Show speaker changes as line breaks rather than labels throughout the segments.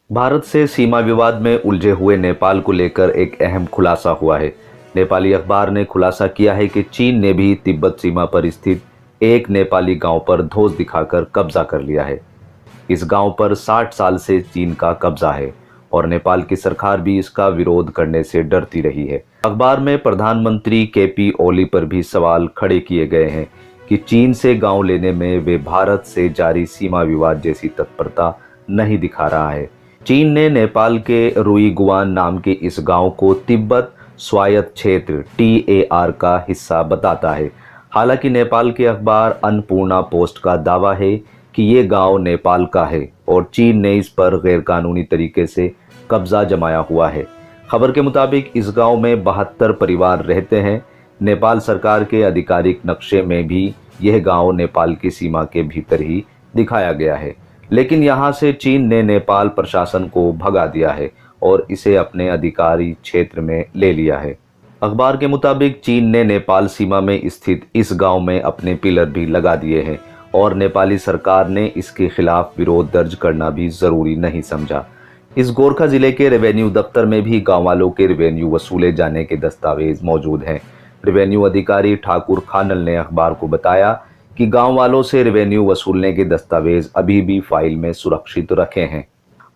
भारत से सीमा विवाद में उलझे हुए नेपाल को लेकर एक अहम खुलासा हुआ है। नेपाली अखबार ने खुलासा किया है कि चीन ने भी तिब्बत सीमा पर स्थित एक नेपाली गांव पर धौंस दिखाकर कब्जा कर लिया है। इस गांव पर 60 साल से चीन का कब्जा है और नेपाल की सरकार भी इसका विरोध करने से डरती रही है। अखबार में प्रधानमंत्री केपी ओली पर भी सवाल खड़े किए गए हैं कि चीन से गांव लेने में वे भारत से जारी सीमा विवाद जैसी तत्परता नहीं दिखा रहा है। चीन ने नेपाल के रुईगुआन नाम के इस गांव को तिब्बत स्वायत्त क्षेत्र TAR का हिस्सा बताता है। हालांकि नेपाल के अखबार अन्नपूर्णा पोस्ट का दावा है कि ये गांव नेपाल का है और चीन ने इस पर गैरकानूनी तरीके से कब्जा जमाया हुआ है। खबर के मुताबिक इस गांव में 72 परिवार रहते हैं। नेपाल सरकार के आधिकारिक नक्शे में भी यह गांव नेपाल की सीमा के भीतर ही दिखाया गया है, लेकिन यहां से चीन ने नेपाल प्रशासन को भगा दिया है और इसे अपने अधिकारी क्षेत्र में ले लिया है। अखबार के मुताबिक चीन ने नेपाल सीमा में स्थित इस गांव में अपने पिलर भी लगा दिए हैं और नेपाली सरकार ने इसके खिलाफ विरोध दर्ज करना भी जरूरी नहीं समझा। इस गोरखा जिले के रेवेन्यू दफ्तर में भी गांव वालों के रेवेन्यू वसूले जाने के दस्तावेज मौजूद हैं। रेवेन्यू अधिकारी ठाकुर खानल ने अखबार को बताया कि गांव वालों से रेवेन्यू वसूलने के दस्तावेज अभी भी फाइल में सुरक्षित रखे हैं।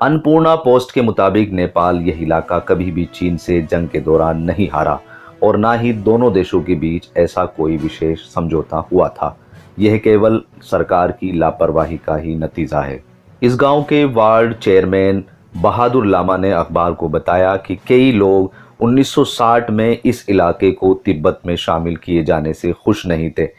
अन्नपूर्णा पोस्ट के मुताबिक नेपाल यह इलाका कभी भी चीन से जंग के दौरान नहीं हारा और ना ही दोनों देशों के बीच ऐसा कोई विशेष समझौता हुआ था। यह केवल सरकार की लापरवाही का ही नतीजा है। इस गांव के वार्ड चेयरमैन बहादुर लामा ने अखबार को बताया कि कई लोग 1960 में इस इलाके को तिब्बत में शामिल किए जाने से खुश नहीं थे।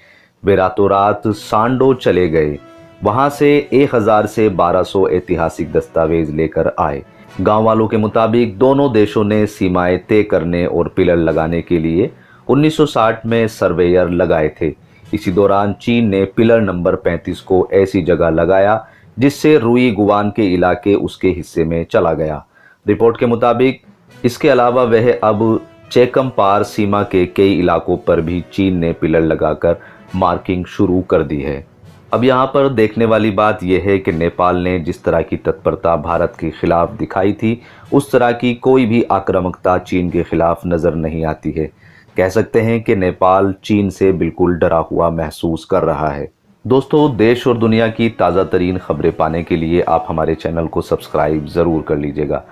वे रातों रात सांडो चले गए। वहां से 1000 से 1200 ऐतिहासिक दस्तावेज लेकर आए। गांव वालों के मुताबिक दोनों देशों ने सीमाएं तय करने और पिलर लगाने के लिए 1960 में सर्वेयर लगाए थे। इसी दौरान चीन ने पिलर नंबर 35 को ऐसी जगह लगाया जिससे रुईगुआन के इलाके उसके हिस्से में चला गया। रिपोर्ट के मुताबिक इसके अलावा वह अब चेकम पार सीमा के कई इलाकों पर भी चीन ने पिलर लगाकर मार्किंग शुरू कर दी है। अब यहाँ पर देखने वाली बात यह है कि नेपाल ने जिस तरह की तत्परता भारत के खिलाफ दिखाई थी, उस तरह की कोई भी आक्रामकता चीन के खिलाफ नजर नहीं आती है। कह सकते हैं कि नेपाल चीन से बिल्कुल डरा हुआ महसूस कर रहा है। दोस्तों, देश और दुनिया की ताज़ा तरीन खबरें पाने के लिए आप हमारे चैनल को सब्सक्राइब ज़रूर कर लीजिएगा।